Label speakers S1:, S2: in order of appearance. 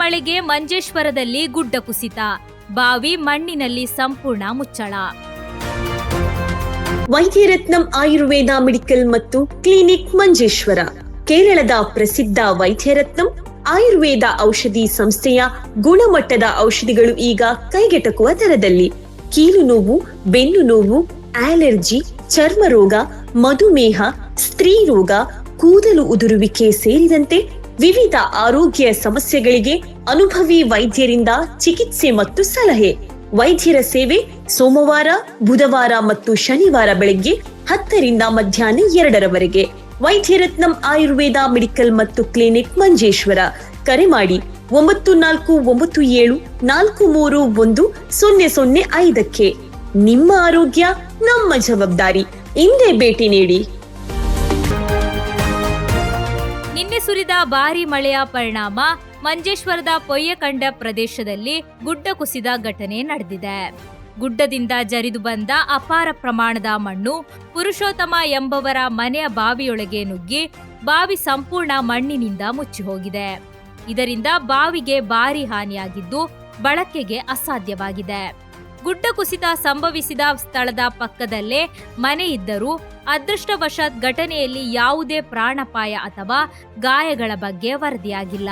S1: ಮಳೆಗೆ ಮಂಜೇಶ್ವರದಲ್ಲಿ ಗುಡ್ಡ ಕುಸಿತ, ಬಾವಿ ಮಣ್ಣಿನಲ್ಲಿ ಸಂಪೂರ್ಣ ಮುಚ್ಚಳ.
S2: ವೈದ್ಯರತ್ನಂ ಆಯುರ್ವೇದ ಮೆಡಿಕಲ್ ಮತ್ತು ಕ್ಲಿನಿಕ್ ಮಂಜೇಶ್ವರ. ಕೇರಳದ ಪ್ರಸಿದ್ಧ ವೈದ್ಯರತ್ನಂ ಆಯುರ್ವೇದ ಔಷಧಿ ಸಂಸ್ಥೆಯ ಗುಣಮಟ್ಟದ ಔಷಧಿಗಳು ಈಗ ಕೈಗೆಟಕುವ ದರದಲ್ಲಿ. ಕೀಲು ನೋವು, ಬೆನ್ನು ನೋವು, ಅಲರ್ಜಿ, ಚರ್ಮ ರೋಗ, ಮಧುಮೇಹ, ಸ್ತ್ರೀ ರೋಗ, ಕೂದಲು ಉದುರುವಿಕೆ ಸೇರಿದಂತೆ ವಿವಿಧ ಆರೋಗ್ಯ ಸಮಸ್ಯೆಗಳಿಗೆ ಅನುಭವಿ ವೈದ್ಯರಿಂದ ಚಿಕಿತ್ಸೆ ಮತ್ತು ಸಲಹೆ. ವೈದ್ಯರ ಸೇವೆ ಸೋಮವಾರ, ಬುಧವಾರ ಮತ್ತು ಶನಿವಾರ ಬೆಳಗ್ಗೆ 10ರಿಂದ ಮಧ್ಯಾಹ್ನ 2ರವರೆಗೆ. ವೈದ್ಯರತ್ನಂ ಆಯುರ್ವೇದ ಮೆಡಿಕಲ್ ಮತ್ತು ಕ್ಲಿನಿಕ್ ಮಂಜೇಶ್ವರ. ಕರೆ ಮಾಡಿ 9447431005. ನಿಮ್ಮ ಆರೋಗ್ಯ ನಮ್ಮ ಜವಾಬ್ದಾರಿ. ಇಂದೇ ಭೇಟಿ ನೀಡಿ.
S1: ನಿನ್ನೆ ಸುರಿದ ಭಾರೀ ಮಳೆಯ ಪರಿಣಾಮ ಮಂಜೇಶ್ವರದ ಪೊಯ್ಯಕಂಡ ಪ್ರದೇಶದಲ್ಲಿ ಗುಡ್ಡ ಕುಸಿದ ಘಟನೆ ನಡೆದಿದೆ. ಗುಡ್ಡದಿಂದ ಜರಿದು ಬಂದ ಅಪಾರ ಪ್ರಮಾಣದ ಮಣ್ಣು ಪುರುಷೋತ್ತಮ ಎಂಬವರ ಮನೆಯ ಬಾವಿಯೊಳಗೆ ನುಗ್ಗಿ ಬಾವಿ ಸಂಪೂರ್ಣ ಮಣ್ಣಿನಿಂದ ಮುಚ್ಚಿ ಹೋಗಿದೆ. ಇದರಿಂದ ಬಾವಿಗೆ ಭಾರೀ ಹಾನಿಯಾಗಿದ್ದು ಬಳಕೆಗೆ ಅಸಾಧ್ಯವಾಗಿದೆ. ಗುಡ್ಡ ಕುಸಿತ ಸಂಭವಿಸಿದ ಸ್ಥಳದ ಪಕ್ಕದಲ್ಲೇ ಮನೆ ಇದ್ದರೂ ಅದೃಷ್ಟವಶಾತ್ ಘಟನೆಯಲ್ಲಿ ಯಾವುದೇ ಪ್ರಾಣಾಪಾಯ ಅಥವಾ ಗಾಯಗಳ ಬಗ್ಗೆ ವರದಿಯಾಗಿಲ್ಲ.